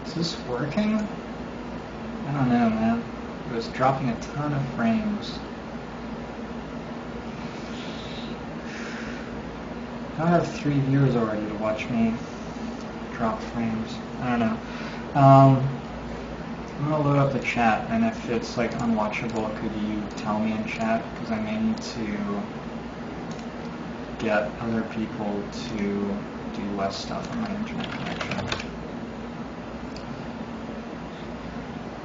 Is this working? I don't know, man. It was dropping a ton of frames. I have 3 viewers already to watch me drop frames. I don't know. I'm gonna load up the chat, and if it's like unwatchable, could you tell me in chat? Because I may need to get other people to do less stuff on my internet connection.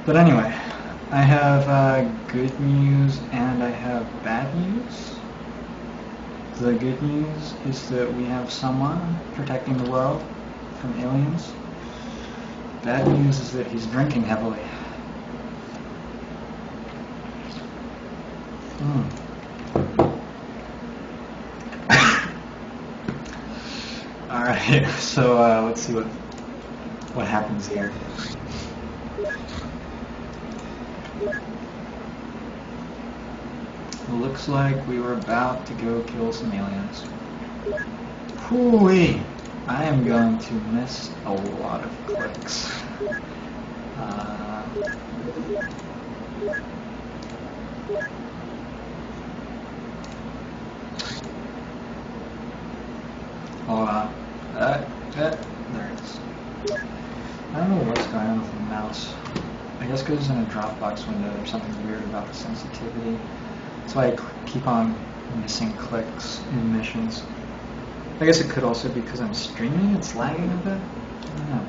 But anyway, I have good news and I have bad news. The good news is that we have someone protecting the world from aliens. Bad news is that he's drinking heavily. Alright, so let's see what happens here. Looks like we were about to go kill some aliens. Hooey! I am going to miss a lot of clicks. Hold on. There it is. I don't know what's going on with the mouse. I guess because it's in a Dropbox window, there's something weird about the sensitivity. That's why I keep on missing clicks in missions. I guess it could also be because I'm streaming, it's lagging a bit. I don't know.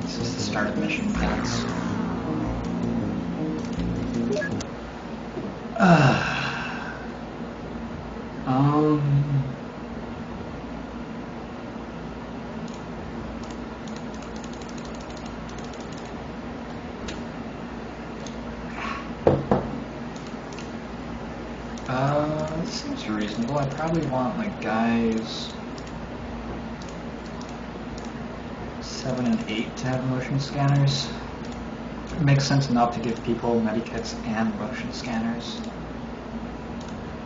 This is the start of mission points. This seems reasonable. I probably want like guys 7 and 8 to have motion scanners. It makes sense not to give people medikits and motion scanners,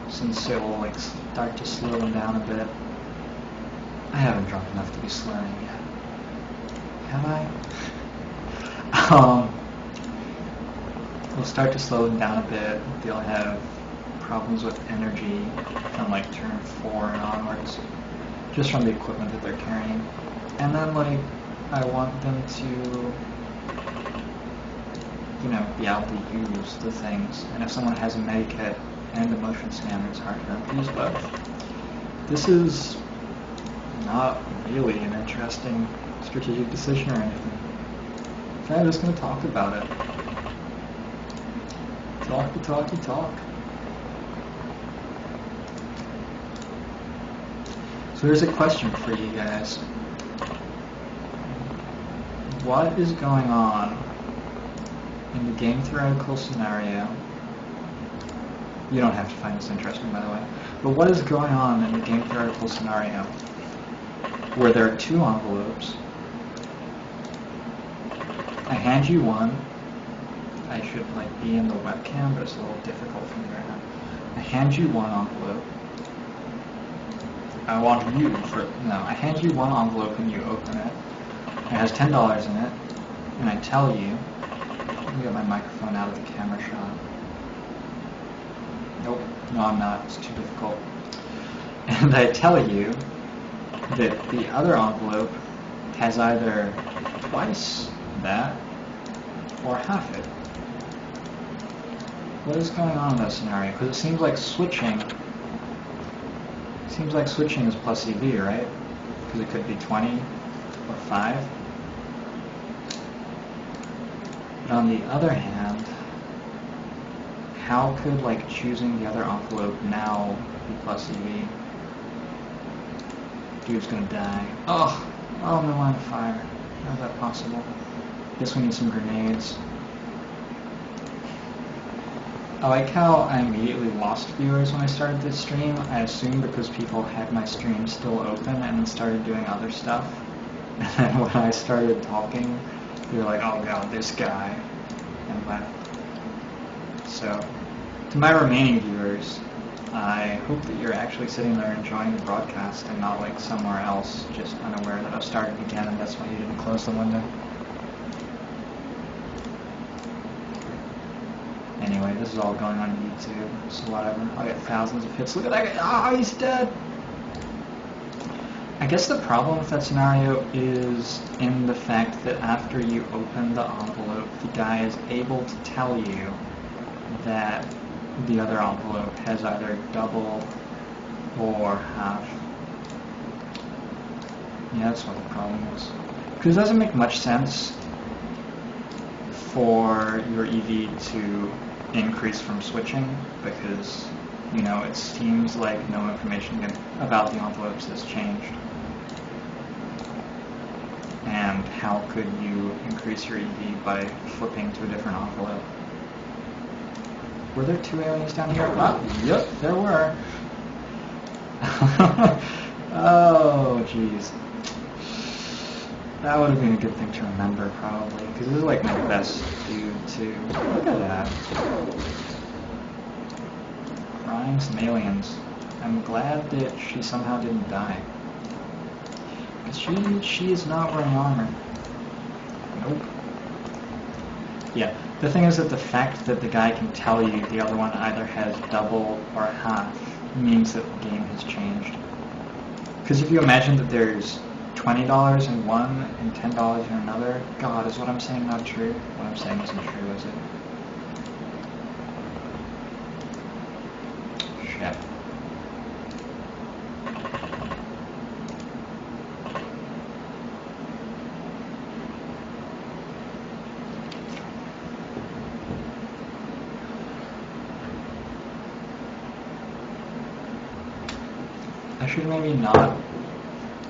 since it will like start to slow them down a bit. I haven't drunk enough to be slurring yet. Have I? We'll start to slow them down a bit. They'll have problems with energy from like turn 4 and onwards, just from the equipment that they're carrying. And then like I want them to, you know, be able to use the things. And if someone has a medikit and a motion scanner, it's hard for them to use both. This is not really an interesting strategic decision or anything. So I'm just going to talk about it. Talk. So here's a question for you guys. What is going on in the game theoretical scenario? You don't have to find this interesting, by the way. But what is going on in the game theoretical scenario where there are 2 envelopes? I hand you one. I should like be in the webcam, but it's a little difficult for me right now. I hand you one envelope. I hand you one envelope and you open it. It has $10 in it, and I tell you, let me get my microphone out of the camera shot. Nope, no I'm not, it's too difficult. And I tell you that the other envelope has either twice that or half it. What is going on in that scenario? Because it seems like switching is plus EV, right? Because it could be 20 or 5. But on the other hand, how could like choosing the other envelope now be plus EV? Dude's gonna die. Oh, no line of fire. How is that possible? Guess we need some grenades. I like how I immediately lost viewers when I started this stream. I assumed because people had my stream still open and then started doing other stuff. And then when I started talking, they were like, oh god, this guy, and left. So, to my remaining viewers, I hope that you're actually sitting there enjoying the broadcast and not like somewhere else, just unaware that I've started again and that's why you didn't close the window. Anyway, this is all going on YouTube, so whatever. I'll get thousands of hits. Look at that guy! Ah, he's dead! I guess the problem with that scenario is in the fact that after you open the envelope, the guy is able to tell you that the other envelope has either double or half. Yeah, that's what the problem is. Because it doesn't make much sense for your EV to increase from switching, because, you know, it seems like no information about the envelopes has changed. And how could you increase your EV by flipping to a different envelope? Were there two aliens down here? Oh, yep, there were. Oh, jeez. That would have been a good thing to remember, probably, because this is like my best dude, too. Look at that. Crying some aliens. I'm glad that she somehow didn't die. Because she is not wearing armor. Nope. Yeah, the thing is that the fact that the guy can tell you the other one either has double or half means that the game has changed. Because if you imagine that there's $20 in one and $10 in another, God, is what I'm saying not true? What I'm saying isn't true, is it? Shit. I should maybe not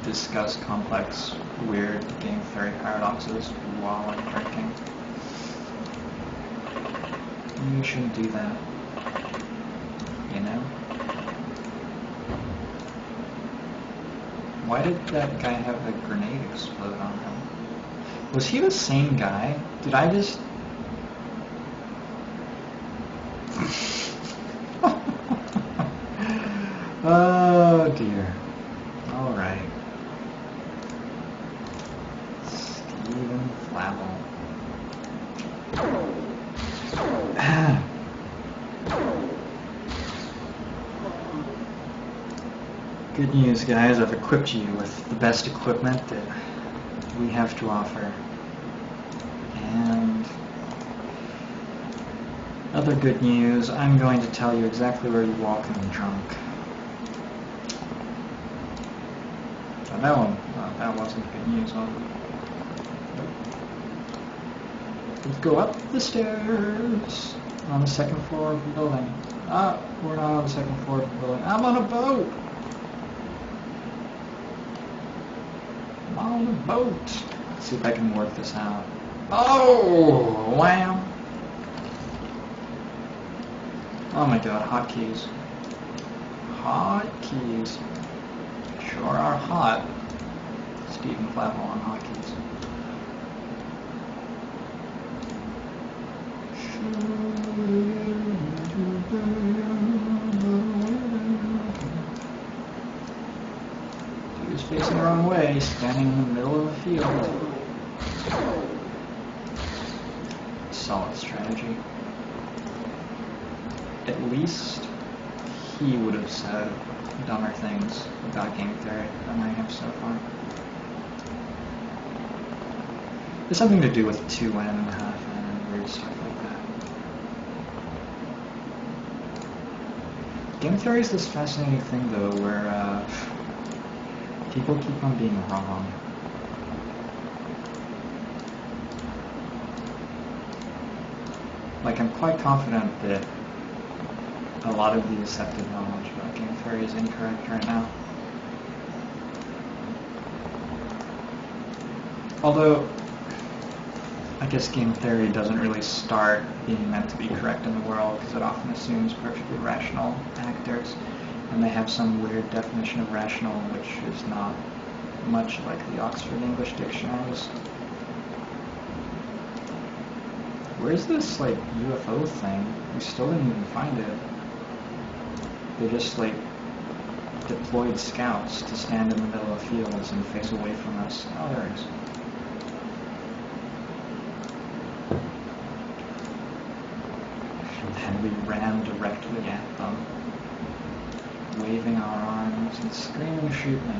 discuss complex, weird game theory paradoxes while I'm drinking. You shouldn't do that. You know? Why did that guy have a grenade explode on him? Was he the same guy? Did I just... Oh dear. Alright. Stephen Flavel. Good news, guys. I've equipped you with the best equipment that we have to offer. And other good news, I'm going to tell you exactly where you walk in the trunk. Oh, that one, that wasn't good news, was it? Nope. Let's go up the stairs on the second floor of the building. Ah, we're not on the second floor of the building. I'm on a boat! I'm on a boat! Let's see if I can work this out. Oh, wham! Oh my god, hotkeys. Hotkeys. Sure are hot. Stephen Flavel on hotkeys. He was facing the wrong way, standing in the middle of the field. Solid strategy. At least he would have said dumber things about game theory than I have so far. There's something to do with 2n and a half and weird stuff like that. Game theory is this fascinating thing though where people keep on being wrong. Like, I'm quite confident that a lot of the accepted knowledge about game theory is incorrect right now. Although, I guess game theory doesn't really start being meant to be correct in the world because it often assumes perfectly rational actors, and they have some weird definition of rational which is not much like the Oxford English dictionaries. Where's this, like, UFO thing? We still didn't even find it. They just like deployed scouts to stand in the middle of fields and face away from us. Oh, there it is. And then we ran directly at them, waving our arms and screaming, "Shoot me."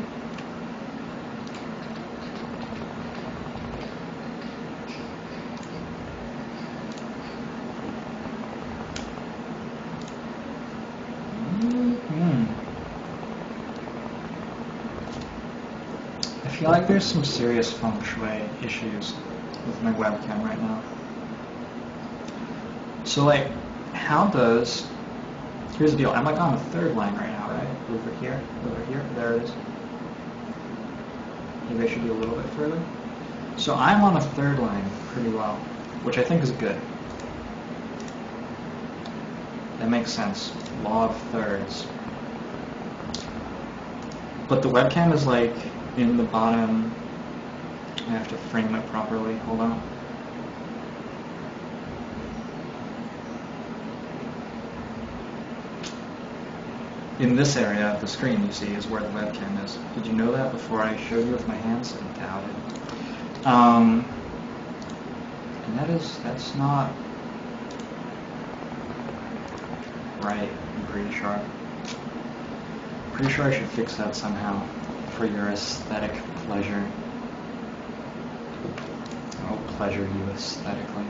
I feel like there's some serious feng shui issues with my webcam right now. So like, here's the deal, I'm like on the third line right now, right? Over here, there it is. Maybe I should be a little bit further. So I'm on a third line pretty well, which I think is good. That makes sense. Law of thirds. But the webcam is like in the bottom. I have to frame it properly. Hold on. In this area of the screen, you see, is where the webcam is. Did you know that before I showed you with my hands? I doubt it. And that's not right, I'm pretty sure. Pretty sure I should fix that somehow for your aesthetic pleasure. I'll pleasure you aesthetically.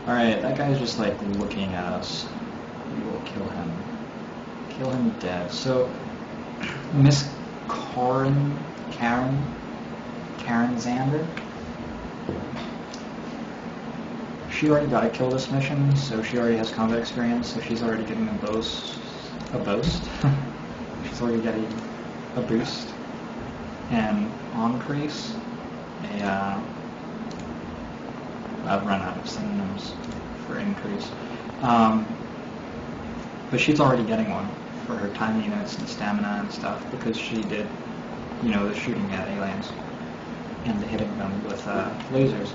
Alright, that guy's just like looking at us. We will kill him. Kill him dead. So, Miss Karen Zander, she already got a kill this mission, so she already has combat experience, so she's already getting a boost. She's already getting a boost. And increase. I've run out of synonyms for increase. But she's already getting one for her time units and stamina and stuff because she did, the shooting at aliens and the hitting them with lasers.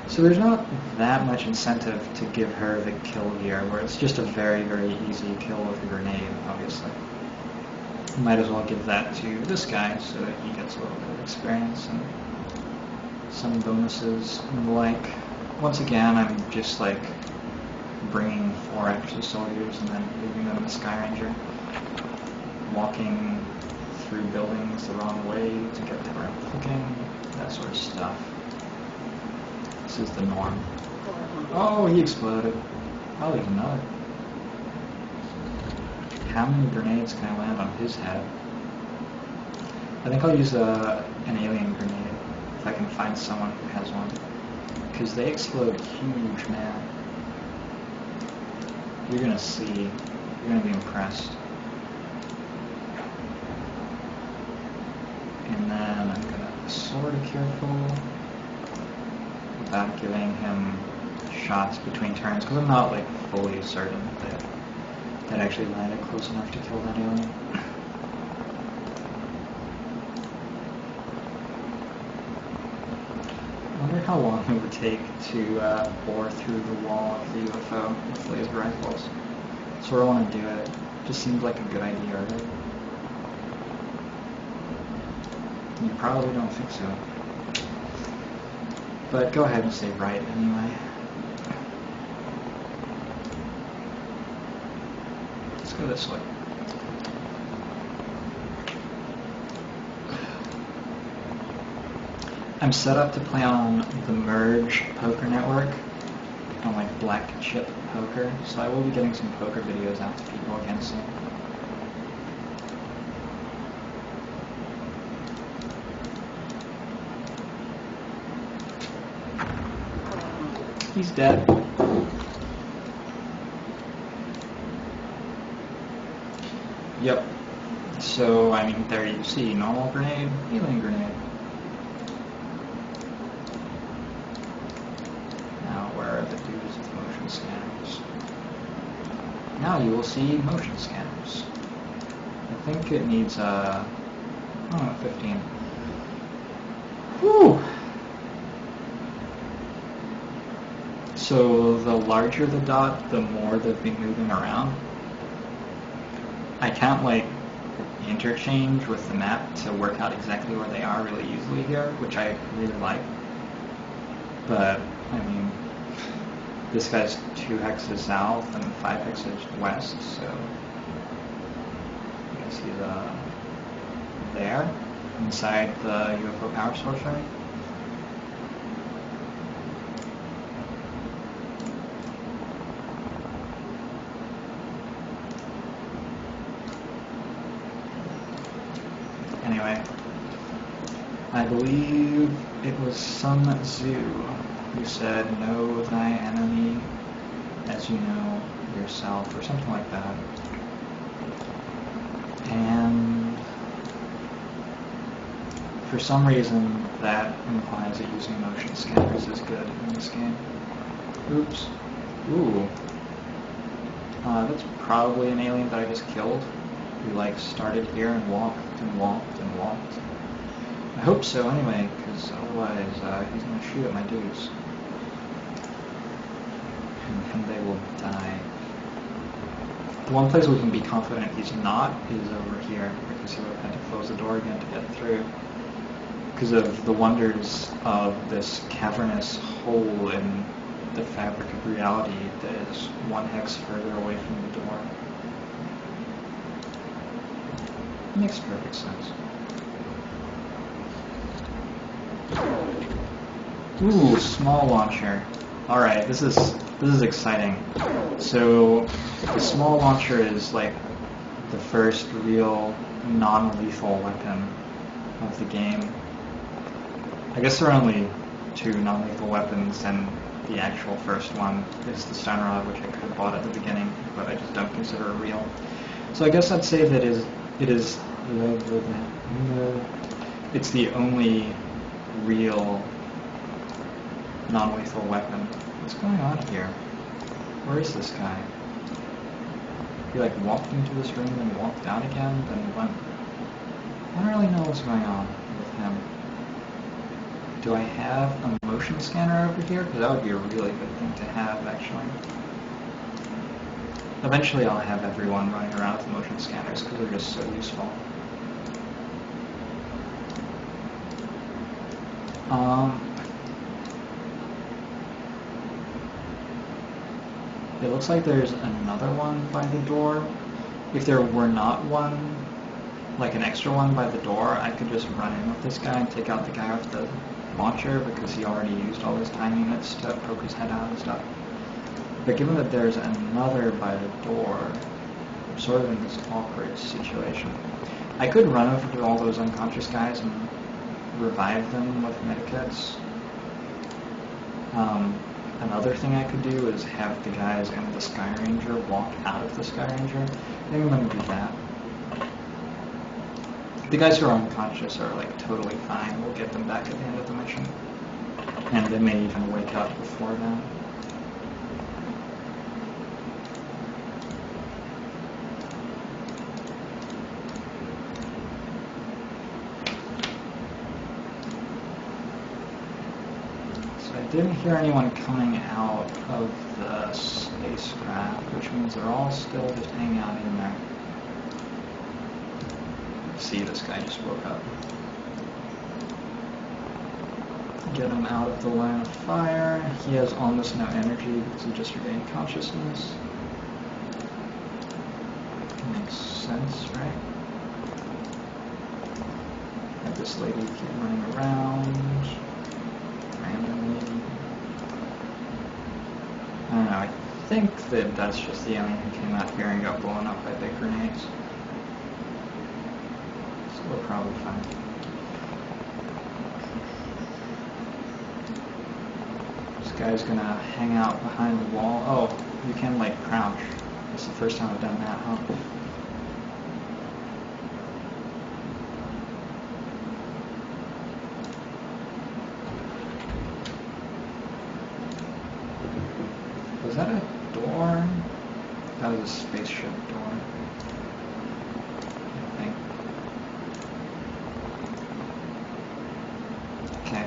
So there's not that much incentive to give her the kill here, where it's just a very, very easy kill with a grenade, obviously. Might as well give that to this guy so that he gets a little bit of experience and some bonuses and the like. Once again, I'm just like bringing 4 extra soldiers and then leaving them in the Sky Ranger, walking through buildings the wrong way to get to where I'm clicking, that sort of stuff. This is the norm. Oh, he exploded. I'll leave another. How many grenades can I land on his head? I think I'll use an alien grenade if I can find someone who has one. Because they explode huge, man. You're gonna see. You're gonna be impressed. And then I'm gonna be sort of careful about giving him shots between turns, because I'm not like fully certain that actually landed close enough to kill that alien. I wonder how long it would take to bore through the wall of the UFO with laser rifles. Sort of want to do it. Just seems like a good idea, right? You probably don't think so. But go ahead and say right anyway. Let's go this way. I'm set up to play on the Merge poker network, on like black chip poker, so I will be getting some poker videos out to people again soon. He's dead. Yep. So, I mean, there you see, normal grenade, healing grenade. Now, where are the dudes with motion scanners? Now you will see motion scanners. I think it needs, 15. Whew! So the larger the dot, the more they've been moving around. I can't like interchange with the map to work out exactly where they are really easily here, which I really like. But I mean, this guy's 2 hexes south and 5 hexes west, so I guess he's there, inside the UFO power source, right? Anyway, I believe it was Sun Tzu who said, "Know thy enemy as you know yourself," or something like that. And for some reason, that implies that using motion scanners is good in this game. Oops. Ooh. That's probably an alien that I just killed, who like started here and walked and walked and walked. I hope so anyway, because otherwise he's going to shoot at my dudes. And they will die. The one place we can be confident he's not is over here, because he would have had to close the door again to get through. Because of the wonders of this cavernous hole in the fabric of reality that is 1 hex further away from the door. Makes perfect sense. Ooh, small launcher. Alright, this is exciting. So the small launcher is like the first real non-lethal weapon of the game. I guess there are only 2 non-lethal weapons, and the actual first one is the stun rod, which I could have bought at the beginning, but I just don't consider it real. So I guess I'd say that it's the only real non-lethal weapon. What's going on here? Where is this guy? He like walked into this room and walked out again, then went. I don't really know what's going on with him. Do I have a motion scanner over here? Because that would be a really good thing to have, actually. Eventually I'll have everyone running around with motion scanners because they're just so useful. It looks like there's another one by the door. If there were not one, like an extra one by the door, I could just run in with this guy and take out the guy with the launcher because he already used all his time units to poke his head out and stuff. But given that there's another by the door, I'm sort of in this awkward situation. I could run over to all those unconscious guys and revive them with medikits. Another thing I could do is have the guys in the Sky Ranger walk out of the Sky Ranger. I think I'm going to do that. The guys who are unconscious are like totally fine. We'll get them back at the end of the mission. And they may even wake up before then. I didn't hear anyone coming out of the spacecraft, which means they're all still just hanging out in there. See, this guy just woke up. Get him out of the line of fire. He has almost no energy because he just regained consciousness. Makes sense, right? Have this lady keep running around randomly. I don't know, I think that that's just the alien who came out here and got blown up by big grenades. So we're probably fine. This guy's gonna hang out behind the wall. Oh, you can like crouch. It's the first time I've done that, huh? Was that a door? That was a spaceship door, I think. Okay.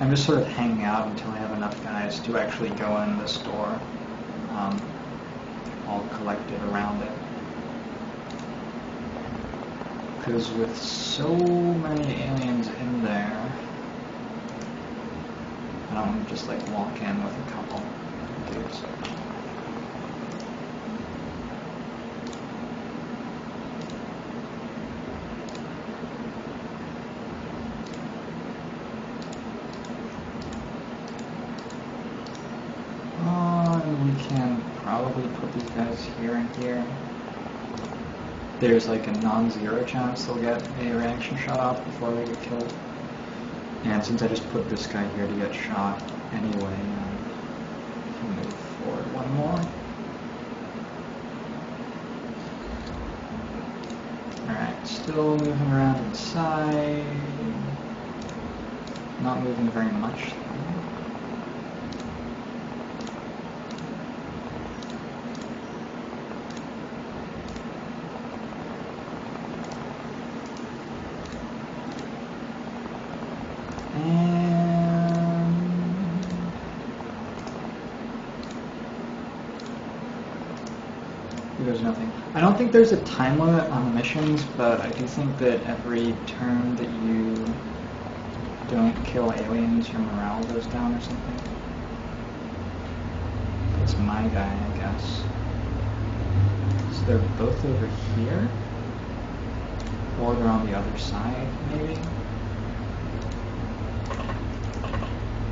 I'm just sort of hanging out until I have enough guys to actually go in this door, all collected around it. Because with so many aliens in there, I don't want to just like walk in with a couple dudes. We can probably put these guys here and here. There's like a non-zero chance they'll get a reaction shot off before they get killed. And since I just put this guy here to get shot anyway, I'll move forward one more. Alright, still moving around inside. Not moving very much. There's nothing. I don't think there's a time limit on the missions, but I do think that every turn that you don't kill aliens, your morale goes down or something. It's my guy, I guess. So they're both over here? Or they're on the other side, maybe?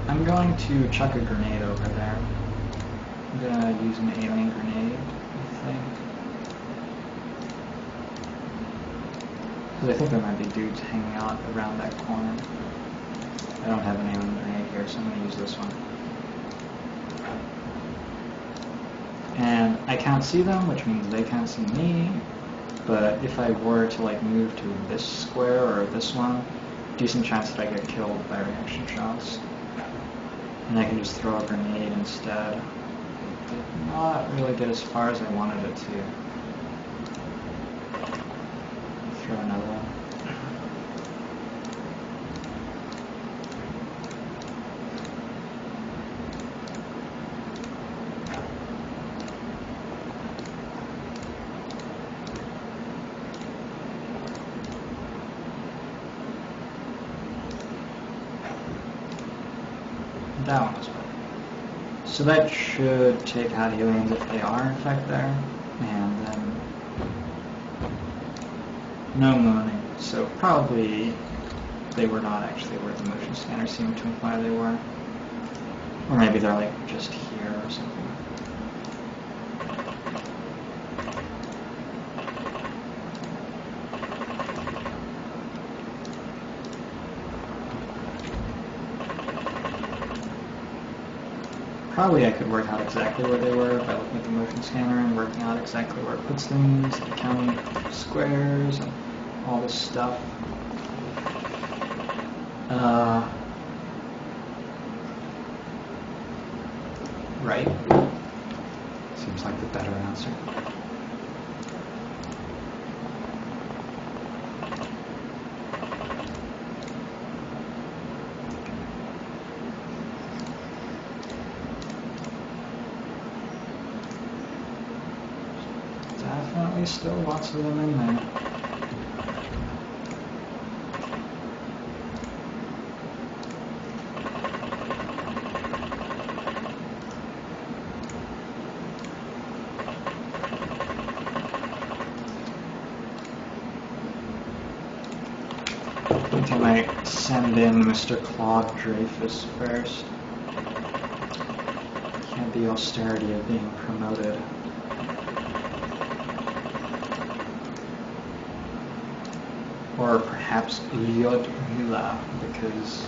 I'm going to chuck a grenade over there. I'm gonna use an alien grenade, I think. Because I think there might be dudes hanging out around that corner. I don't have an alien grenade here, so I'm going to use this one. And I can't see them, which means they can't see me. But if I were to like move to this square or this one, decent chance that I get killed by reaction shots. And I can just throw a grenade instead. It did not really get as far as I wanted it to. Throw another one. That one was better. So that should take out aliens if they are in fact there. And then no mooning. So probably they were not actually where the motion scanner seemed to imply they were. Or maybe they're like just here or something. Probably I could work out exactly where they were by looking at the motion scanner and working out exactly where it puts things, and counting squares and all this stuff. Right? Seems like the better answer. Definitely still lots of them in there. I think I might send in Mr. Claude Dreyfus first. Can't be austerity of being promoted. Or perhaps Yod Mila, because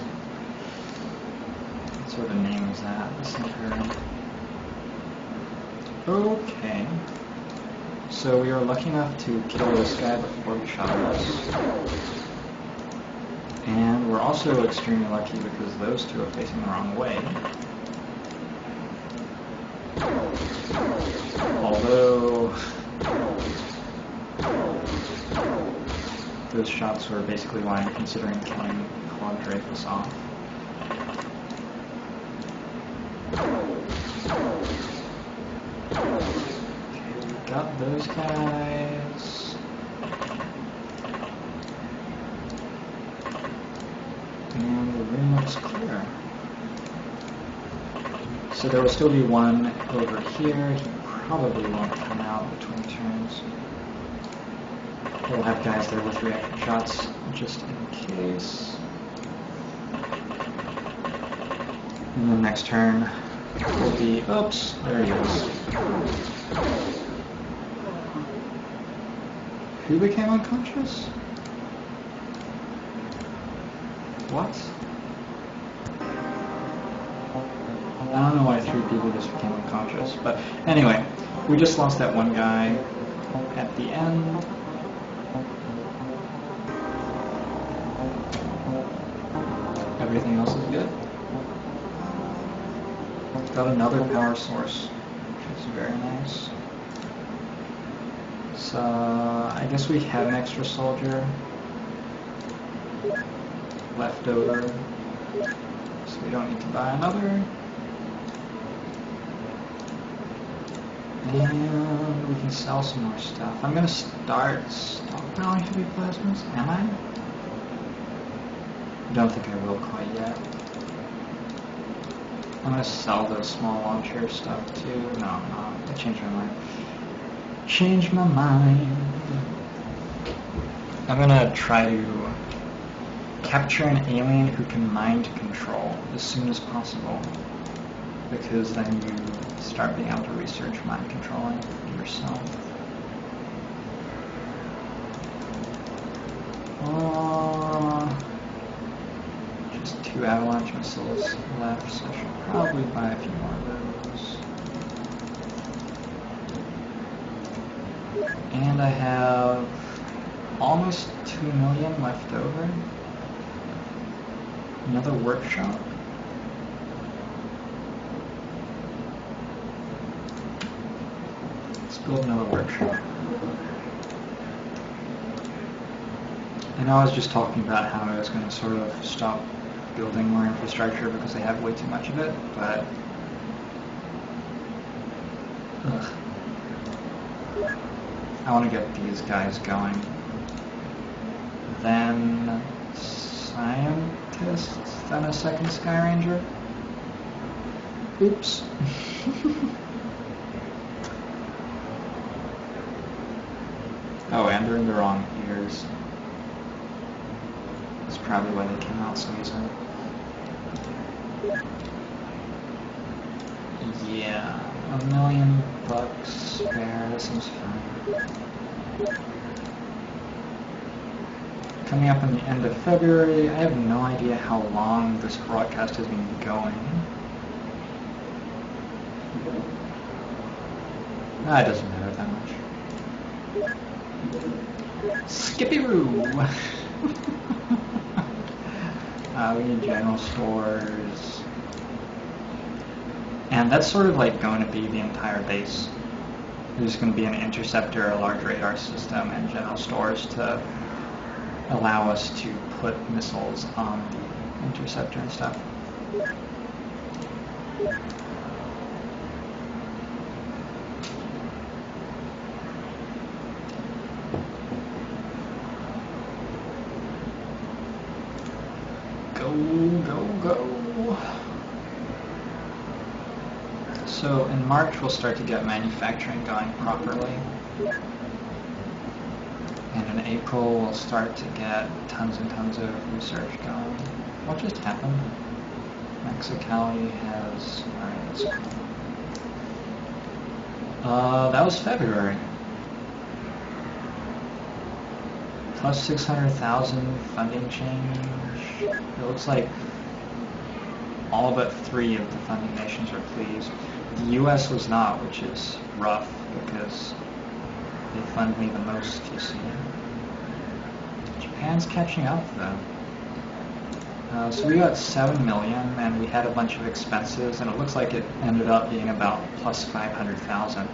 what sort of name is that? Okay. So we were lucky enough to kill this guy before he shot us. And we're also extremely lucky because those two are facing the wrong way. Although those shots were basically why I'm considering killing Claude Dreyfus off. got those guys. And the room looks clear. So there will still be one over here. He probably won't come out between turns. We'll have guys there with reaction shots just in case. And then next turn will be, oops, there he is. Who became unconscious? What? I don't know why 3 people just became unconscious, but anyway, we just lost that one guy at the end. Everything else is good. Got another power source, which is very nice. So I guess we have an extra soldier left over, so we don't need to buy another. And we can sell some more stuff. I'm going to start stockpiling heavy plasmas. Am I? Don't think I will quite yet. I'm going to sell those small launcher stuff too. No, I changed my mind. Change my mind. I'm going to try to capture an alien who can mind control as soon as possible, because then you start being able to research mind controlling yourself. Just 2 avalanche missiles left, so I should probably buy a few more of those. And I have almost 2 million left over. Another workshop. Let's build another workshop. And I was just talking about how I was going to sort of stop building more infrastructure because they have way too much of it, but I want to get these guys going. Then scientists, then a second Sky Ranger. Oops. Oh, and they're in the wrong ears. That's probably why they came out so easily. Yeah, $1 million spare, that seems fine. Coming up in the end of February, I have no idea how long this broadcast has been going. It doesn't matter that much. Skippy-roo! We need general stores. And that's sort of like going to be the entire base. There's going to be an interceptor, a large radar system, and general stores to allow us to put missiles on the interceptor and stuff. Go. So in March we'll start to get manufacturing going properly. And in April we'll start to get tons and tons of research going. What just happened? Mexicali has... Alright, let's go. That was February. Plus 600,000 funding change. It looks like all but 3 of the funding nations are pleased. The US was not, which is rough because they fund me the most, you see. Japan's catching up though. So we got 7 million and we had a bunch of expenses, and it looks like it ended up being about plus 500,000.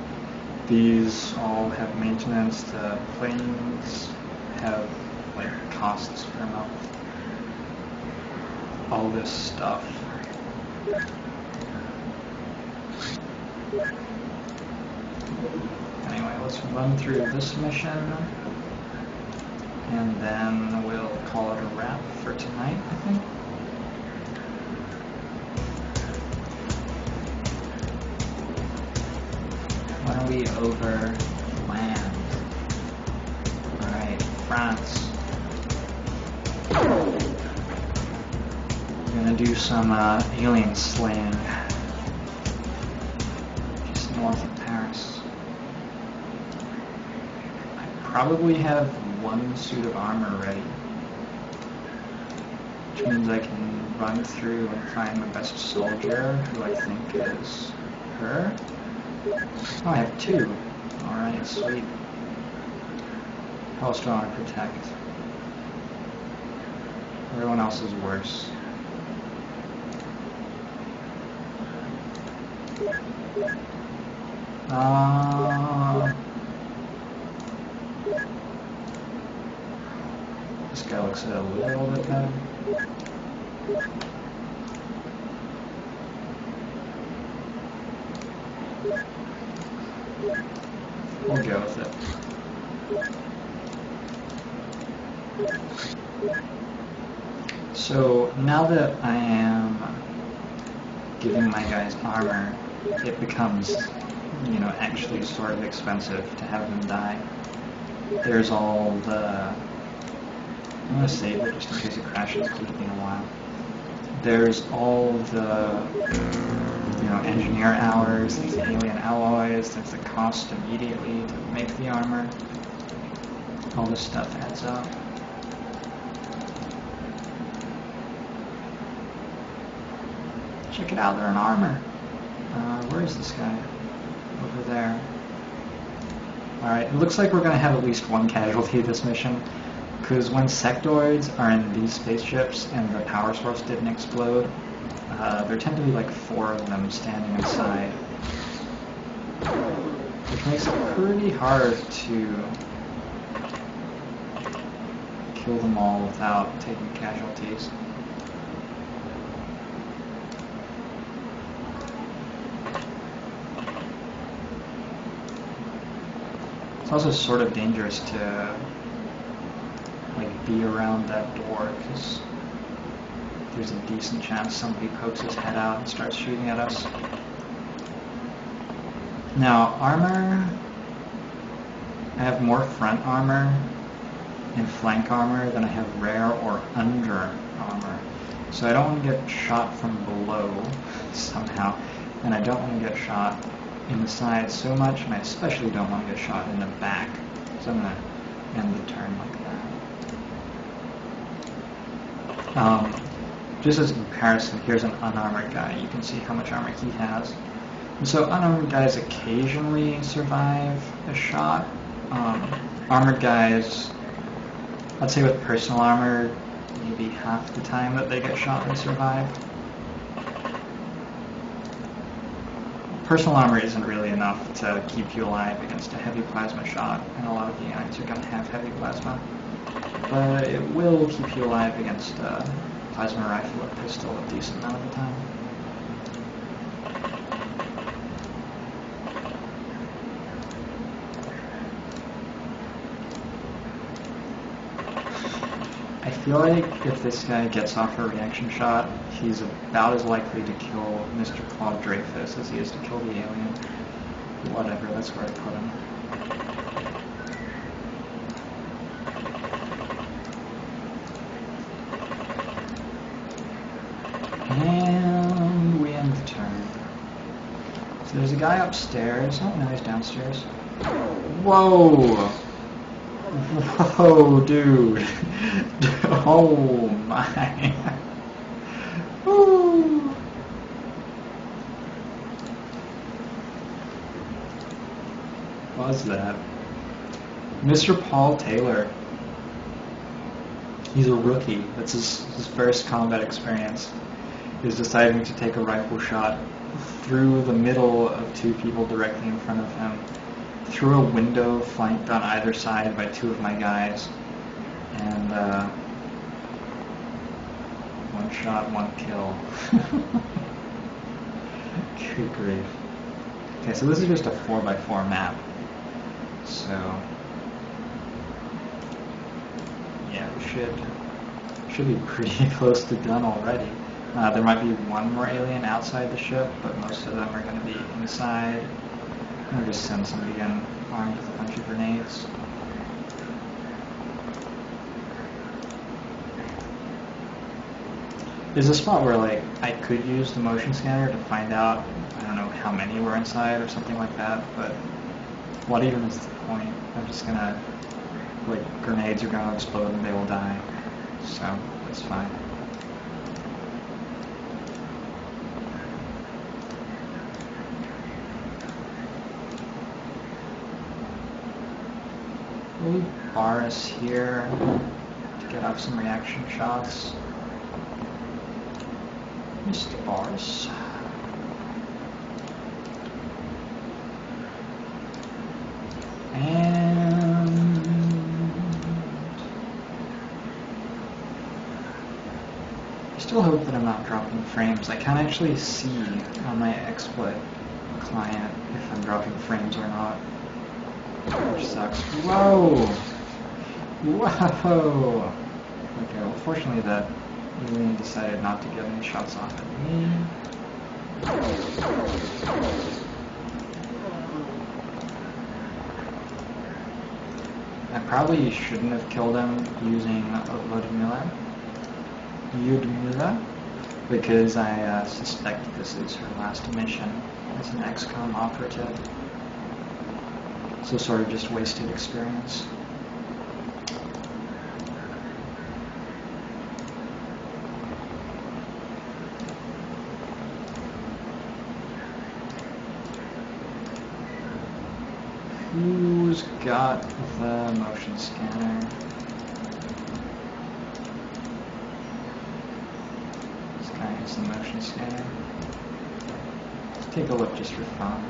These all have maintenance, the planes have like costs per month. All this stuff. Anyway, let's run through this mission, and then we'll call it a wrap for tonight, I think. When are we over land? Alright, France. We're gonna do some alien slaying just north of Paris. I probably have one suit of armor ready, which means I can run through and find the best soldier, who I think is her. Oh, I have two. Alright, sweet. How else do I want to protect? Everyone else is worse. This guy looks a little bit better. We'll go with it. So now that I am giving my guys armor, it becomes, you know, actually sort of expensive to have them die. There's all the, I'm going to save it just in case it crashes, it's taking a while. There's all the, you know, engineer hours, there's the alien alloys, there's the cost immediately to make the armor. All this stuff adds up. Check it out, they're in armor. Where is this guy? Over there. Alright, it looks like we're going to have at least one casualty this mission, because when sectoids are in these spaceships and the power source didn't explode, there tend to be like 4 of them standing inside, which makes it pretty hard to kill them all without taking casualties. It's also sort of dangerous to like be around that door, because there's a decent chance somebody pokes his head out and starts shooting at us. Now, armor, I have more front armor and flank armor than I have rear or under armor. So I don't want to get shot from below somehow, and I don't want to get shot in the side so much, and I especially don't want to get shot in the back. So I'm going to end the turn like that. Just as a comparison, here's an unarmored guy. You can see how much armor he has. And so unarmored guys occasionally survive a shot. Armored guys, I'd say with personal armor, maybe half the time that they get shot they survive. Personal armor isn't really enough to keep you alive against a heavy plasma shot, and a lot of the units are going to have heavy plasma. But it will keep you alive against a plasma rifle or pistol a decent amount of the time. I feel like if this guy gets off a reaction shot, he's about as likely to kill Mr. Claude Dreyfus as he is to kill the alien. Whatever, that's where I put him. And we end the turn. So there's a guy upstairs. Oh, no, he's downstairs. Whoa! Whoa, dude. Oh my. Woo. What was that? Mr. Paul Taylor. He's a rookie. That's his first combat experience. He's deciding to take a rifle shot through the middle of 2 people directly in front of him, through a window flanked on either side by 2 of my guys, and 1 shot, 1 kill. Good grief. Okay, so this is just a 4x4 map. So so yeah, we should be pretty close to done already. There might be one more alien outside the ship, but most of them are going to be inside. I'm going to just send somebody in armed with a bunch of grenades. There's a spot where like I could use the motion scanner to find out, I don't know how many were inside or something like that, but what even is the point? I'm just gonna, like, grenades are gonna explode and they will die, so that's fine. We'll bar us here to get off some reaction shots. Mr. Bars. And I still hope that I'm not dropping frames. I can't actually see on my exploit client if I'm dropping frames or not, which sucks. Whoa! Whoa! Okay, well fortunately that alien decided not to get any shots off at me. I probably shouldn't have killed him using Ludmilla, because I suspect this is her last mission as an XCOM operative. So sort of just wasted experience. Who's got the motion scanner? This guy has the motion scanner. Let's take a look just for fun.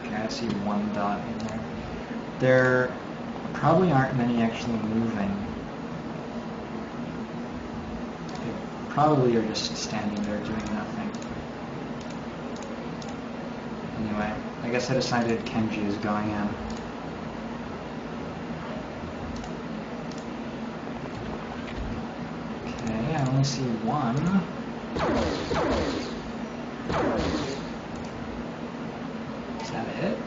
Okay, I see one dot in there. There probably aren't many actually moving. They probably are just standing there doing nothing. Anyway, I guess I decided Kenji is going in. Okay, I only see one. Is that it?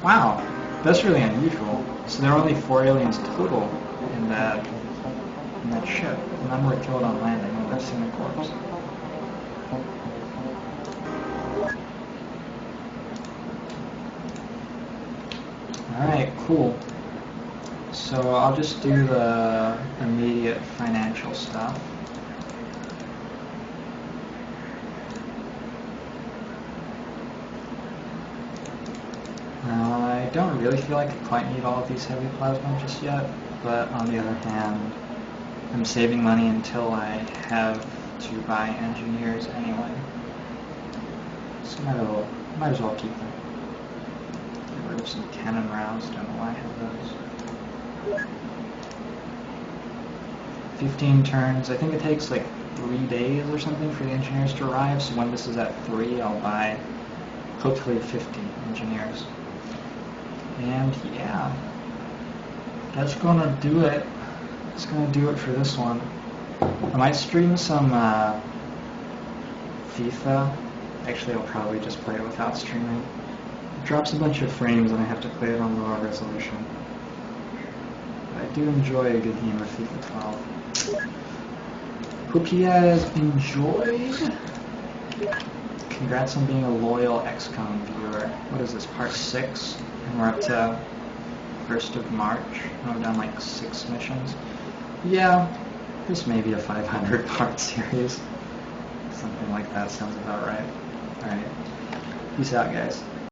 Wow, that's really unusual. So there are only 4 aliens total in that ship. None were killed on landing. I've never seen a corpse. Alright, cool. So I'll just do the immediate financial stuff. I don't really feel like I quite need all of these heavy plasma just yet, but on the other hand, I'm saving money until I have to buy engineers anyway. So might as well keep them. Get rid of some cannon rounds, don't know why I have those. 15 turns, I think it takes like 3 days or something for the engineers to arrive, so when this is at 3, I'll buy hopefully 50 engineers. And yeah, that's gonna do it. That's gonna do it for this one. I might stream some FIFA. Actually, I'll probably just play it without streaming. It drops a bunch of frames and I have to play it on lower resolution. But I do enjoy a good game of FIFA 12. Hope you guys enjoyed. Congrats on being a loyal XCOM viewer. What is this, part 6? And we're up to 1st of March. And I've done like 6 missions. Yeah, this may be a 500 part series. Something like that sounds about right. Alright. Peace out, guys.